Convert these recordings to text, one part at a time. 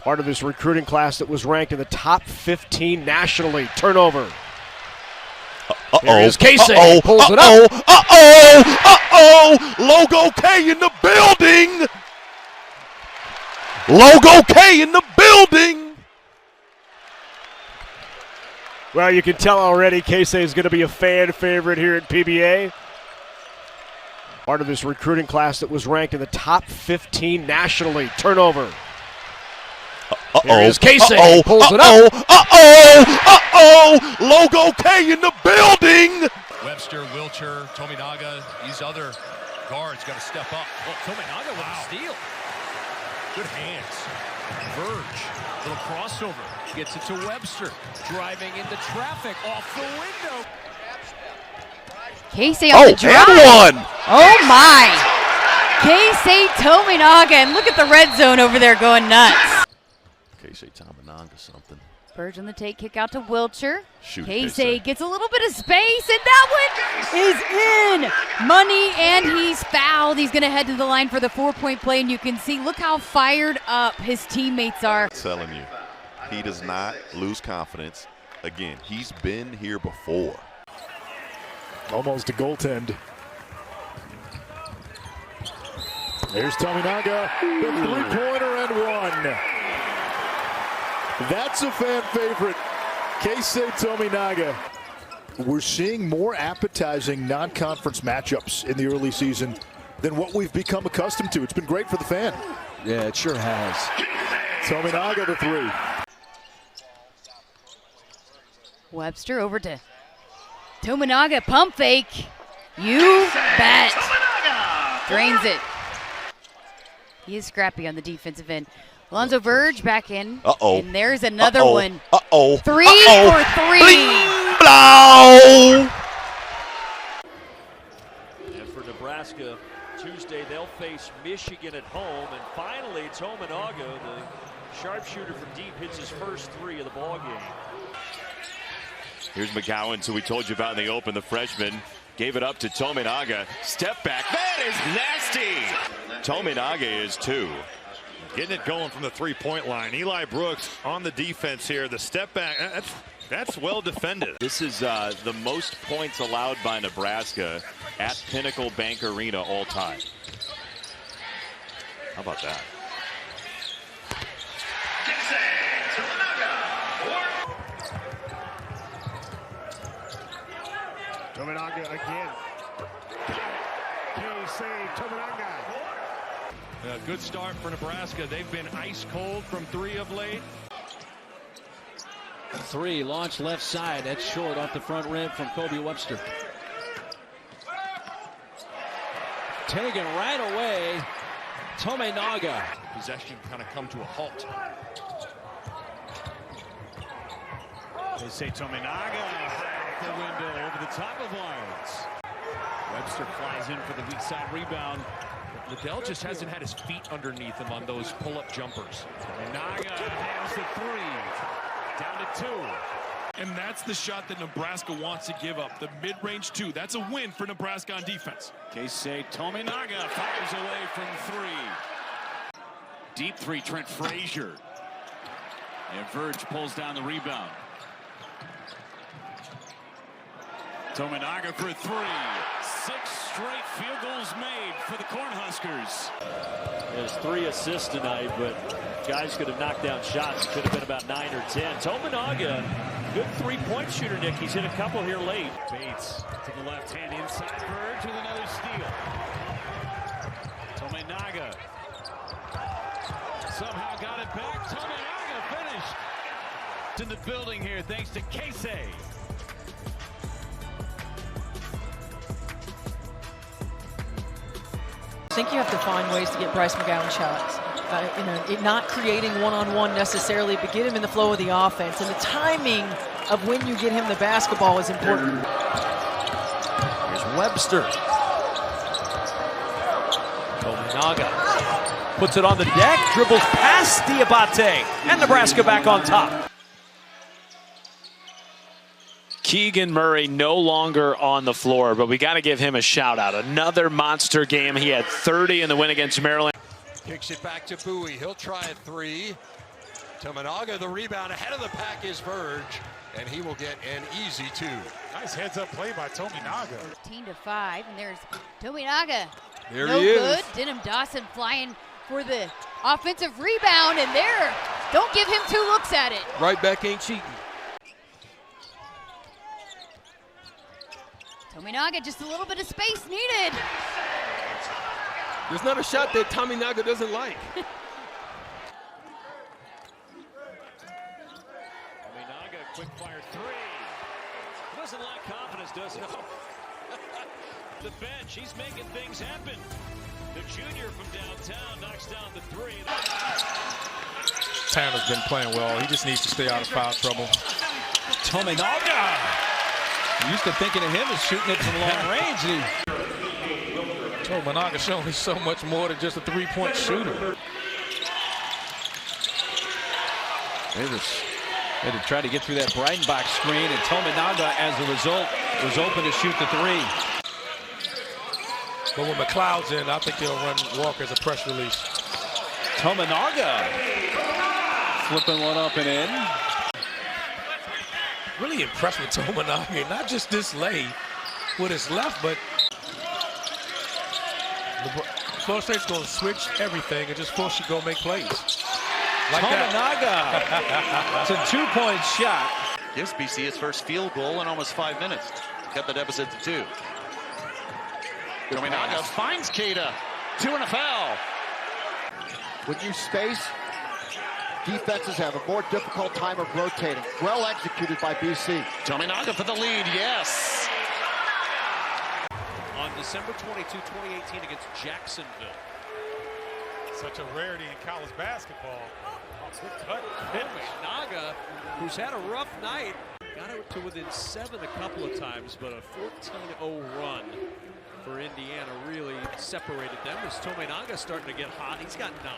Part of this recruiting class that was ranked in the top 15 nationally. Turnover. Here is Keisei. Pulls it up. Logo K in the building. Logo K in the building. Well, you can tell already Keisei is going to be a fan favorite here at PBA. Part of this recruiting class that was ranked in the top 15 nationally. Turnover. Here is Keisei. Pulls it up. Logo K in the building. Webster, Wilcher, Tominaga, these other guards got to step up. Well, Tominaga with a steal. Good hands. Verge, little crossover. Gets it to Webster. Driving into traffic off the window. Keisei on the drive. And one. Oh my. Keisei Tominaga, and look at the red zone over there going nuts. Keisei Tominaga something. Burge on the take, kick out to Wilcher. Shoot, Keisei gets a little bit of space, and that one is in. Money, and he's fouled. He's going to head to the line for the 4-point play, and you can see, look how fired up his teammates are. I'm telling you, he does not lose confidence. Again, he's been here before. Almost a goaltend. There's Tominaga, the three-pointer and one. That's a fan favorite, Keisei Tominaga. We're seeing more appetizing non-conference matchups in the early season than what we've become accustomed to. It's been great for the fan. Yeah, it sure has. Tominaga the three. Webster over to Tominaga, pump fake. You bet. Drains it. He is scrappy on the defensive end. Alonzo Verge back in. And there's another one. Three for three. Bling, blow. And for Nebraska, Tuesday they'll face Michigan at home. And finally, Tominaga, the sharpshooter from deep, hits his first three of the ball game. Here's McGowan, who we told you about in the open. The freshman gave it up to Tominaga. Step back. That is nasty. Tominaga is two. Getting it going from the three-point line. Eli Brooks on the defense here. The step back, that's well defended. This is the most points allowed by Nebraska at Pinnacle Bank Arena all time. How about that? Tominaga again. Keisei Tominaga. A good start for Nebraska. They've been ice cold from three of late. Three, launch left side. That's short off the front rim from Kobe Webster. Taken right away. Tominaga. Possession kind of come to a halt. Keisei Tominaga out the window over the top of Lyons. Webster flies in for the weak side rebound. Liddell just hasn't had his feet underneath him on those pull-up jumpers. Tominaga nails the three. Down to two. And that's the shot that Nebraska wants to give up. The mid-range two. That's a win for Nebraska on defense. Keisei Tominaga fires away from three. Deep three, Trent Frazier. And Verge pulls down the rebound. Tominaga for three. 6 straight field goals made for the Cornhuskers. There's 3 assists tonight, but guys could have knocked down shots. It could have been about 9 or 10. Tominaga, good three-point shooter, Nick. He's hit a couple here late. Bates to the left hand inside Verge with another steal. Tominaga somehow got it back. Tominaga finished. In the building here thanks to Keisei. I think you have to find ways to get Bryce McGowan shots. Not creating one-on-one necessarily, but get him in the flow of the offense. And the timing of when you get him the basketball is important. Here's Webster. Tominaga puts it on the deck, dribbles past Diabate, and Nebraska back on top. Keegan Murray no longer on the floor, but we got to give him a shout out. Another monster game. He had 30 in the win against Maryland. Kicks it back to Bowie. He'll try a three. Tominaga, the rebound ahead of the pack is Verge, and he will get an easy 2. Nice heads-up play by Tominaga. 13-5, and there's Tominaga. There no he is. good. Denham Dawson flying for the offensive rebound, and there, don't give him 2 looks at it. Right back ain't cheating. Tominaga, just a little bit of space needed. There's not a shot that Tominaga doesn't like. Tominaga, quick fire 3. Doesn't lack confidence, does he? The bench, he's making things happen. The junior from downtown knocks down the 3. Tanner's been playing well. He just needs to stay out of foul trouble. Tominaga! Used to thinking of him as shooting it from long range. Tominaga showing he's so much more than just a 3-point shooter. Davis had to try to get through that Breidenbach screen, and Tominaga, as a result, was open to shoot the 3. But when McLeod's in, I think they'll run Walker as a press release. Tominaga flipping one up and in. Really impressed with Tominaga, not just this late with his left, but Florida State's going to switch everything and just force you to go make plays. Like Tominaga, it's a 2-point shot. Gives BC its first field goal in almost 5 minutes. Cut the deficit to 2. Tominaga finds Keita. 2 and a foul. When you space, defenses have a more difficult time of rotating. Well executed by BC. Tominaga for the lead, yes. On December 22, 2018 against Jacksonville. such a rarity in college basketball. Good cut. Tominaga, who's had a rough night, got it to within 7 a couple of times, but a 14-0 run for Indiana really separated them. As Tominaga starting to get hot, he's got 9.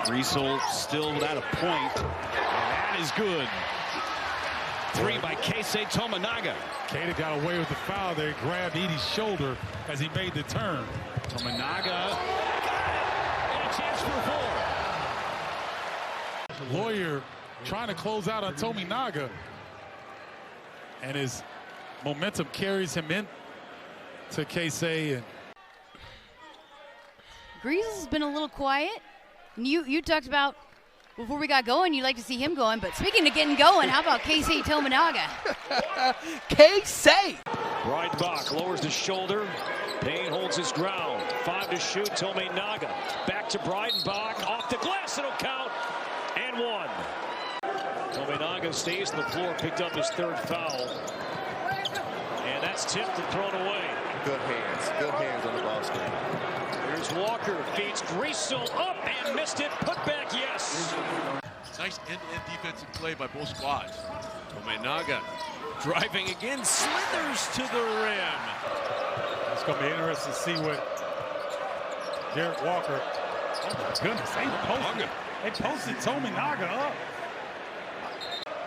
Riesel still without a point. That is good. 3 by Keisei Tominaga. Keita got away with the foul there. He grabbed Edie's shoulder as he made the turn. Tominaga. And a chance for 4. Lawyer trying to close out on Tominaga. And his momentum carries him in to Keisei. Griesel's been a little quiet. And you talked about before we got going, you'd like to see him going. But speaking of getting going, how about Keisei Tominaga? Keisei! Breidenbach lowers the shoulder. Payne holds his ground. 5 to shoot. Tominaga back to Breidenbach. Off the glass. It'll count. And 1. Tominaga stays on the floor. Picked up his 3rd foul. And that's tipped and thrown away. Good hands. Good hands on the ball screen. Here's Walker, feeds Griesel up and missed it. Put back, yes. Nice end-to-end defensive play by both squads. Tominaga driving again, slithers to the rim. It's going to be interesting to see what Derek Walker. Oh my goodness, they posted Tominaga up.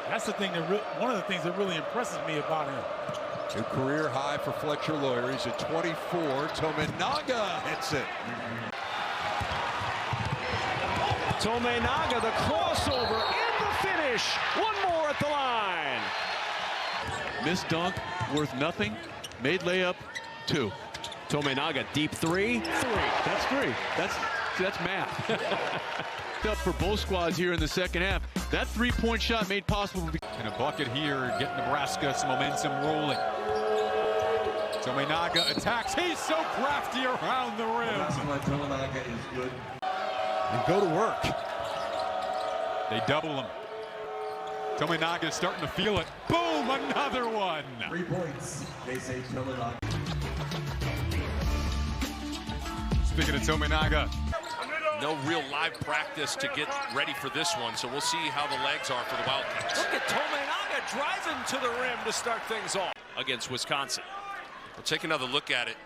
That's the thing one of the things that really impresses me about him. A career high for Fletcher Lawyer. He's at 24. Tominaga hits it. Tominaga, the crossover and the finish. 1 more at the line. Missed dunk, worth nothing. Made layup, 2. Tominaga, deep 3. 3. That's 3. That's math. Up for both squads here in the second half. That 3-point shot made possible. And a bucket here, get Nebraska some momentum rolling. Tominaga attacks. He's so crafty around the rim. That's why Tominaga is good. And go to work. They double him. Tominaga is starting to feel it. Boom, another one. 3 points. Keisei Tominaga. Speaking of Tominaga. No real live practice to get ready for this one, so we'll see how the legs are for the Wildcats. Look at Tominaga driving to the rim to start things off against Wisconsin. We'll take another look at it.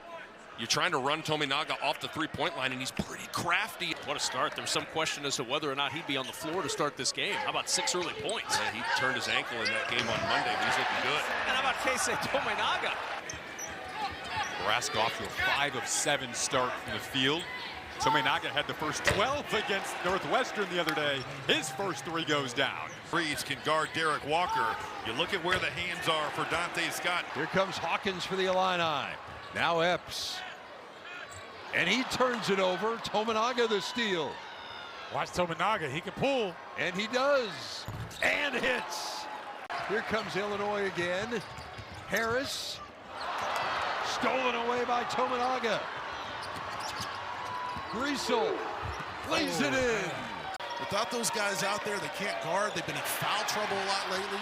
You're trying to run Tominaga off the 3-point line, and he's pretty crafty. What a start. There's some question as to whether or not he'd be on the floor to start this game. How about 6 early points? Yeah, he turned his ankle in that game on Monday, but he's looking good. And how about Keisei Tominaga? Nebraska off to a 5 of 7 start from the field. Tominaga had the first 12 against Northwestern the other day. His first 3 goes down. Reeds can guard Derek Walker. You look at where the hands are for Dante Scott. Here comes Hawkins for the Illini. Now Epps. And he turns it over. Tominaga the steal. Watch Tominaga. He can pull. And he does. And hits. Here comes Illinois again. Harris. Stolen away by Tominaga. Greasel lays it in. Without those guys out there, they can't guard. They've been in foul trouble a lot lately.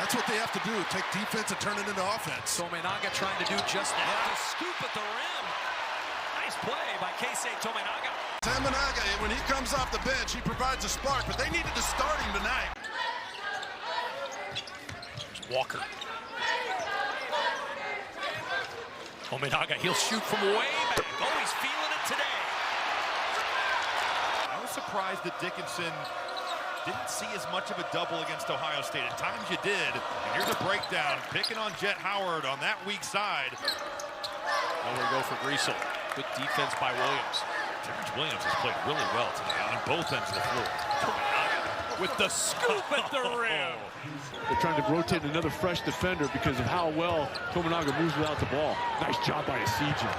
That's what they have to do, take defense and turn it into offense. Tominaga trying to do just that. The scoop at the rim. Nice play by Keisei Tominaga. Tominaga, when he comes off the bench, he provides a spark, but they needed to start him tonight. Walker. Tominaga, he'll shoot from way back. Oh, he's feeling it today. I was surprised that Dickinson didn't see as much of a double against Ohio State. At times you did. And here's a breakdown, picking on Jet Howard on that weak side. Nowhere to go for Greasel. Good defense by Williams. Terrence Williams has played really well today on both ends of the floor. Tominaga with the scoop at the rim. They're trying to rotate another fresh defender because of how well Tominaga moves without the ball. Nice job by Asijin.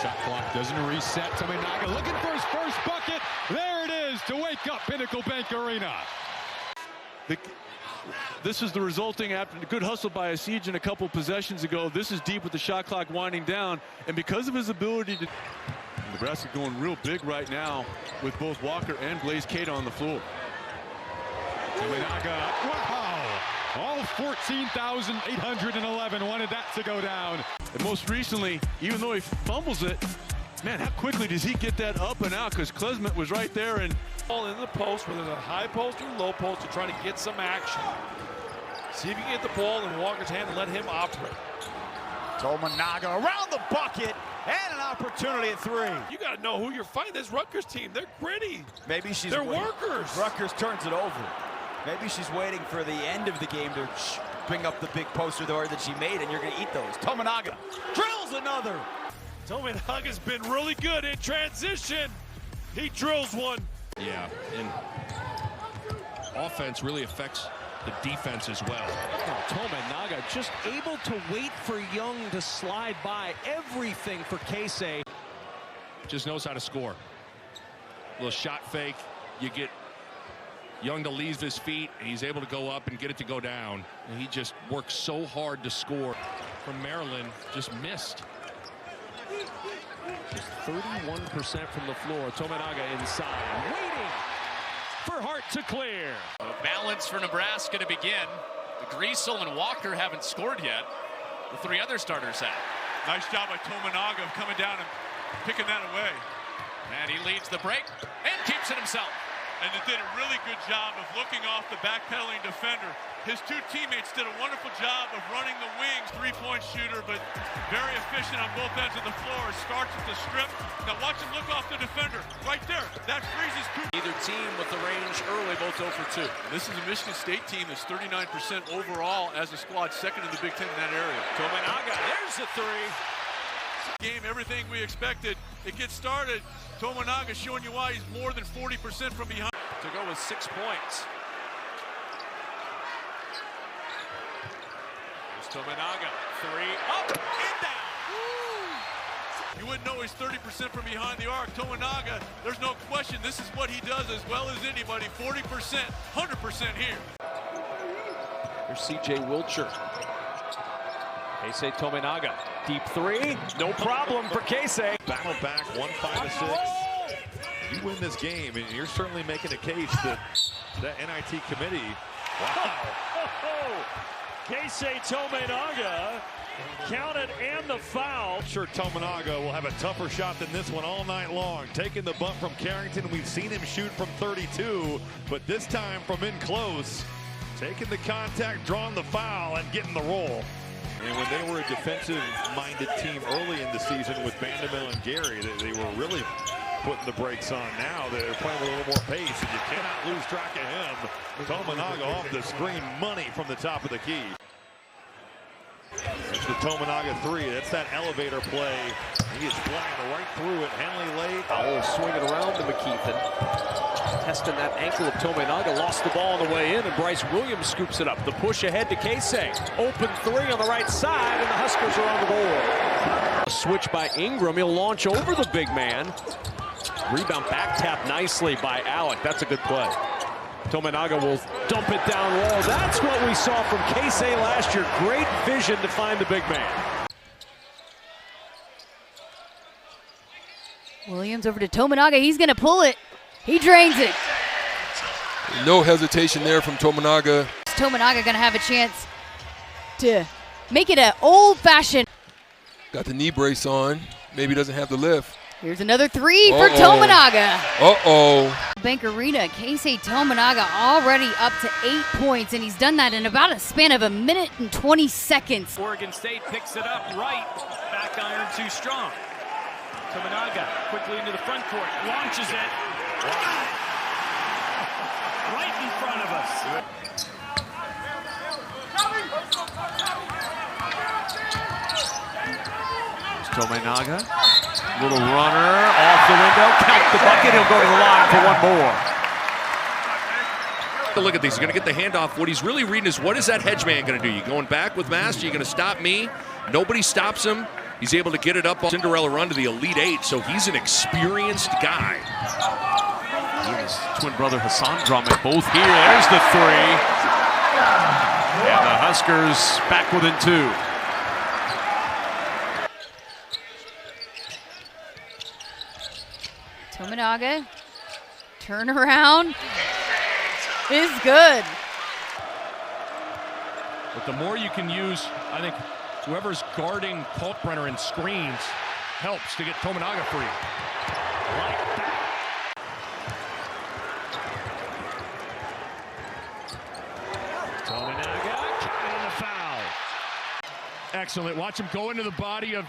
Shot clock doesn't reset. Tominaga looking for his first bucket. There it is to wake up Pinnacle Bank Arena. This is the resulting after a good hustle by Asijin a couple possessions ago. This is deep with the shot clock winding down. And because of his ability to... Nebraska going real big right now with both Walker and Blaze Cato on the floor. Tominaga, wow! All 14,811 wanted that to go down. And most recently, even though he fumbles it, man, how quickly does he get that up and out? Because Klesmet was right there and Ball in the post, whether it's a high post or low post, to try to get some action. See if you can get the ball in Walker's hand and let him operate. Tominaga around the bucket and an opportunity at 3. You got to know who you're fighting. This Rutgers team, they're gritty. Maybe she's They're workers. Rutgers turns it over. Maybe she's waiting for the end of the game to bring up the big poster there that she made, and you're going to eat those. Tominaga drills another. Tominaga's been really good in transition. He drills one. Yeah, and offense really affects the defense as well. Tominaga just able to wait for Young to slide by. Everything for Keisei. Just knows how to score. A little shot fake. You get Young to leave his feet, and he's able to go up and get it to go down. And he just works so hard to score. From Maryland, just missed. Just 31% from the floor. Tominaga inside, waiting for Hart to clear. A balance for Nebraska to begin. The Greasel and Walker haven't scored yet. The 3 other starters have. nice job by Tominaga of coming down and picking that away. And he leads the break and keeps it himself. And they did a really good job of looking off the backpedaling defender. His 2 teammates did a wonderful job of running the wings, 3-point shooter, but very efficient on both ends of the floor. Starts with the strip. Now watch him look off the defender. Right there. That freezes Cooper. Either team with the range early, both 0 for 2. This is a Michigan State team that's 39% overall as a squad, second in the Big Ten in that area. Tominaga, there's the 3. Game, everything we expected. It gets started. Tominaga showing you why he's more than 40% from behind. To go with 6 points. There's Tominaga, 3, up and down. You wouldn't know he's 30% from behind the arc. Tominaga, there's no question, this is what he does as well as anybody. 40%, 100% here. Here's C.J. Wilcher. Keisei Tominaga, deep 3, no problem for Keisei. Battle back, 1-5-6. You win this game, and you're certainly making a case that that NIT committee. Wow. Keisei Tominaga counted and the foul. I'm sure Tominaga will have a tougher shot than this one all night long. Taking the bump from Carrington. We've seen him shoot from 32, but this time from in close. Taking the contact, drawing the foul, and getting the roll. And when they were a defensive-minded team early in the season with Vanderbilt and Gary, they were really putting the brakes on. Now they're playing with a little more pace, and you cannot lose track of him. Tominaga off the screen, money from the top of the key. The Tominaga three. That's that elevator play. He is flying right through it. Henley late. Powell swinging around to McKeithen. Testing that ankle of Tominaga. Lost the ball on the way in, and Bryce Williams scoops it up. The push ahead to Keisei. Open three on the right side, and the Huskers are on the board. A switch by Ingram. He'll launch over the big man. Rebound back tap nicely by Alec. That's a good play. Tominaga will dump it down low. That's what we saw from Keisei last year. Great vision to find the big man. Williams over to Tominaga. He's going to pull it. He drains it. No hesitation there from Tominaga. Tominaga going to have a chance to make it an old-fashioned. Got the knee brace on. Maybe doesn't have the lift. Here's another three for Tominaga. Bank Arena, Keisei Tominaga already up to 8 points, and he's done that in about a span of 1 minute and 20 seconds. Oregon State picks it up right. Back iron too strong. Tominaga quickly into the front court. Launches it. Right in front of us. Tominaga, little runner off the window, count the bucket, he'll go to the line for one more. Look at these, he's gonna get the handoff. What he's really reading is, what is that hedge man gonna do? You going back with Master, you gonna stop me? Nobody stops him. He's able to get it up, Cinderella run to the Elite Eight, so he's an experienced guy. He and his twin brother Hassan Drummond both here, there's the three. And the Huskers back within two. Tominaga, turnaround is good. But the more you can use, I think whoever's guarding Kalkbrenner in screens helps to get Tominaga free. Like that. Tominaga and a foul. Excellent. Watch him go into the body of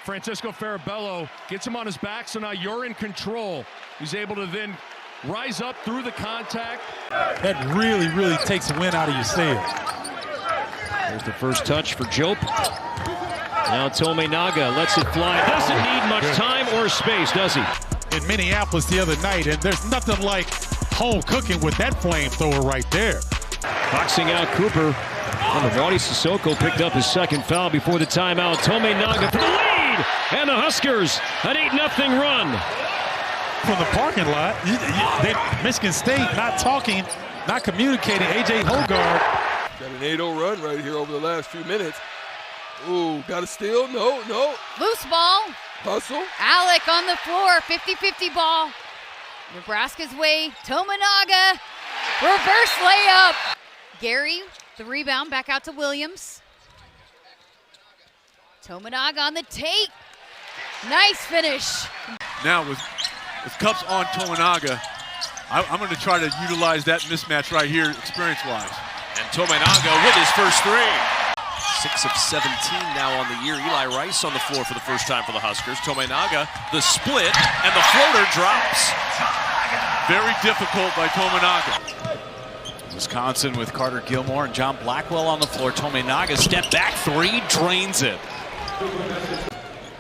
Francisco Farabello, gets him on his back, so now you're in control. He's able to then rise up through the contact. That really, really takes the wind out of your sails. There's the first touch for Jope. Now Tominaga lets it fly. Doesn't need much time or space, does he? In Minneapolis the other night, and there's nothing like home cooking with that flamethrower right there. Boxing out Cooper. Ronnie Sissoko picked up his second foul before the timeout. Tominaga for the lead! And the Huskers, an 8-0 run. From the parking lot, Michigan State not talking, not communicating. A.J. Hogarth. Got an 8-0 run right here over the last few minutes. Ooh, got a steal? No. Loose ball. Hustle. Alec on the floor, 50-50 ball. Nebraska's way, Tominaga, reverse layup. Gary, the rebound, back out to Williams. Tominaga on the take. Nice finish. Now with cups on Tominaga, I'm going to try to utilize that mismatch right here experience-wise. And Tominaga with his first three. 6 of 17 now on the year. Eli Rice on the floor for the first time for the Huskers. Tominaga, the split, and the floater drops. Very difficult by Tominaga. Wisconsin with Carter Gilmore and John Blackwell on the floor. Tominaga step back three, drains it.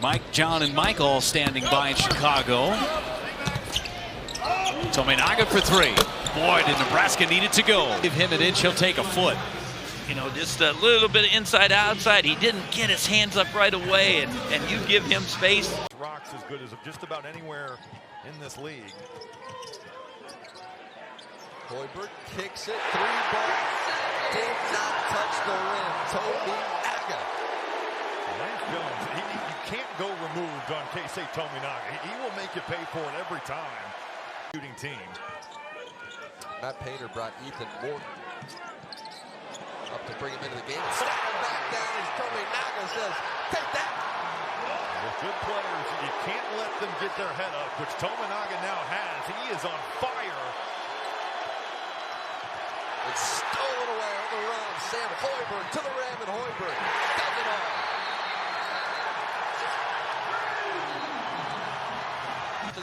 Mike, John, and Michael standing by in Chicago. Tominaga for three. Boy, did Nebraska need it to go. Give him an inch, he'll take a foot. You know, just a little bit of inside-outside. He didn't get his hands up right away, and you give him space. Rocks as good as just about anywhere in this league. Hoiberg kicks it, three ball, did not touch the rim. Tominaga. Lance Jones, you can't go removed on Keisei Tominaga. He will make you pay for it every time. Shooting team. Matt Painter brought Ethan Morton up to bring him into the game. Stepping back down as Tominaga says, take that. With good players, you can't let them get their head up, which Tominaga now has. He is on fire. It's stolen away on the run. Sam Hoiberg to the rim, and Hoiberg does it all.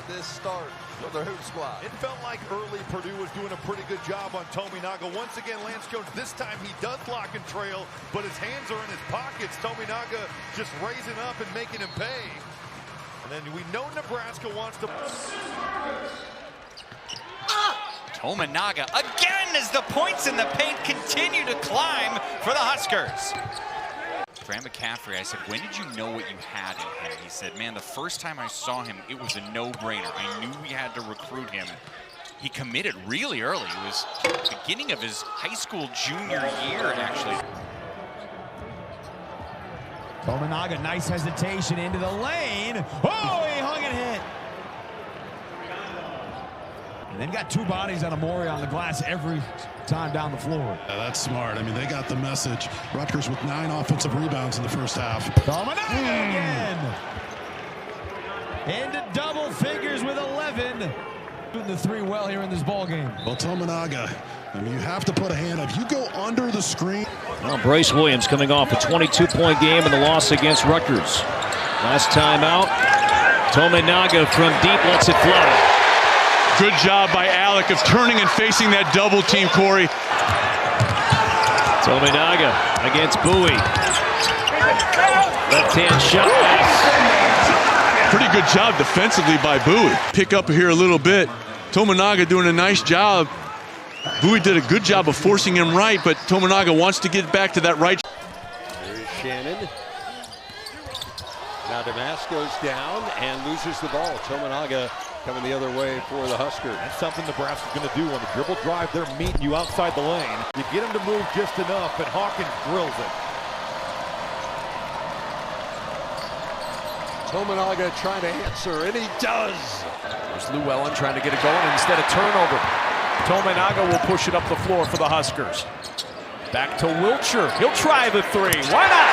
this start for the Hoot Squad. It felt like early Purdue was doing a pretty good job on Tominaga. Once again, Lance Jones, this time he does lock and trail, but his hands are in his pockets. Tominaga just raising up and making him pay. And then we know Nebraska wants to... Tominaga again as the points in the paint continue to climb for the Huskers. Fran McCaffrey, I said, when did you know what you had in him? He said, man, the first time I saw him, it was a no-brainer. I knew we had to recruit him. He committed really early. It was the beginning of his high school junior year, actually. Tominaga, nice hesitation into the lane. Oh, he hung and hit. And then got two bodies on Amori on the glass every time down the floor. Yeah, that's smart. I mean, they got the message. Rutgers with 9 offensive rebounds in the first half. Tominaga again. Into double figures with 11. Doing the three well here in this ball game. Well, Tominaga, I mean, you have to put a hand up. You go under the screen. Well, Bryce Williams coming off a 22-point game in the loss against Rutgers. Last time out, Tominaga from deep lets it fly. Good job by Alec of turning and facing that double team, Corey. Tominaga against Bowie. Left-hand shot. Pretty good job defensively by Bowie. Pick up here a little bit. Tominaga doing a nice job. Bowie did a good job of forcing him right, but Tominaga wants to get back to that right. There's Shannon. Now Damasco's down and loses the ball. Tominaga coming the other way for the Huskers. That's something Nebraska's going to do on the dribble drive. They're meeting you outside the lane. You get them to move just enough, and Hawkins drills it. Tominaga trying to answer, and he does. There's Llewellyn trying to get it going, and instead of turnover, Tominaga will push it up the floor for the Huskers. Back to Wiltshire. He'll try the three. Why not?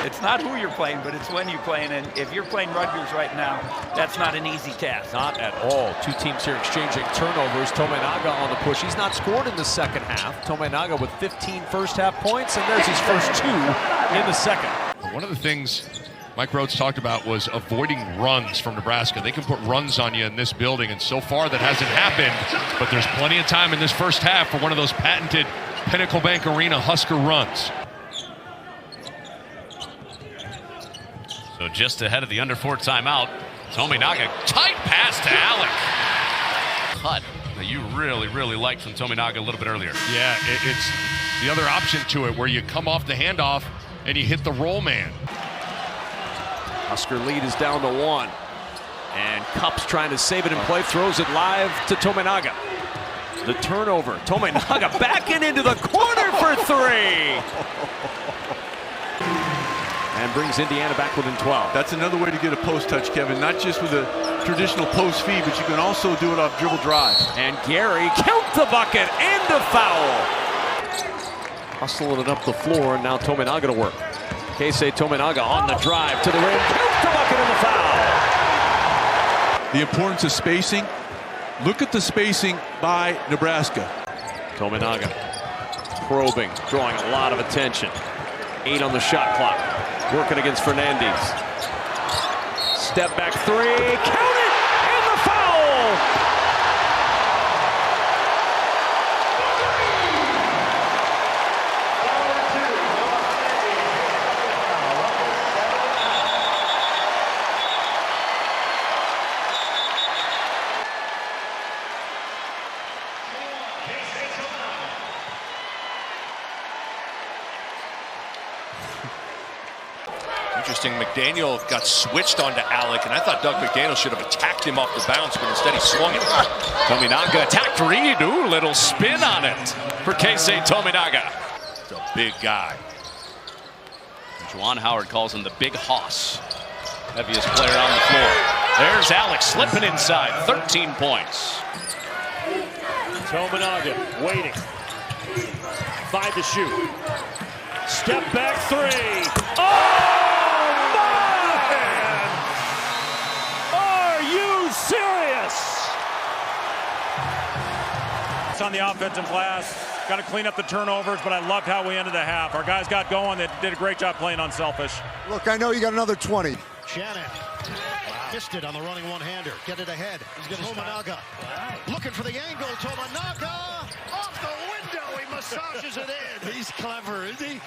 It's not who you're playing, but it's when you're playing. And if you're playing Rutgers right now, that's not an easy task. Not at all. Two teams here exchanging turnovers. Tominaga on the push. He's not scored in the second half. Tominaga with 15 first-half points, and there's his first 2 in the second. One of the things Mike Rhodes talked about was avoiding runs from Nebraska. They can put runs on you in this building, and so far that hasn't happened. But there's plenty of time in this first half for one of those patented Pinnacle Bank Arena Husker runs. So just ahead of the under 4 timeout, Tominaga, tight pass to Alec. Cut that you really, really liked from Tominaga a little bit earlier. Yeah, it's the other option to it where you come off the handoff and you hit the roll man. Husker lead is down to 1. And Cups trying to save it in play, throws it live to Tominaga. The turnover, Tominaga backing into the corner for 3. And brings Indiana back within 12. That's another way to get a post touch, Kevin. Not just with a traditional post feed, but you can also do it off dribble drive. And Gary count the bucket and the foul. Hustling it up the floor, and now Tominaga to work. Keisei Tominaga on the drive to the rim. Count the bucket and the foul. The importance of spacing. Look at the spacing by Nebraska. Tominaga probing, drawing a lot of attention. 8 on the shot clock. Working against Fernandez. Step back 3, count it, and the foul! Interesting, McDaniel got switched onto Alec, and I thought Doug McDaniel should have attacked him off the bounce, but instead he swung it. Tominaga attacked Reed. Ooh, little spin on it for Keisei Tominaga. It's a big guy. Juwan Howard calls him the Big Hoss. Heaviest player on the floor. There's Alec slipping inside. 13 points. Tominaga waiting. 5 to shoot. Step back 3. Oh, man! Are you serious? It's on the offensive glass. Got to clean up the turnovers, but I loved how we ended the half. Our guys got going. They did a great job playing unselfish. Look, I know you got another 20. Shannon Fisted on the running one-hander. Get it ahead. Tominaga looking for the angle. Tominaga off the window. He massages it in. He's clever, isn't he?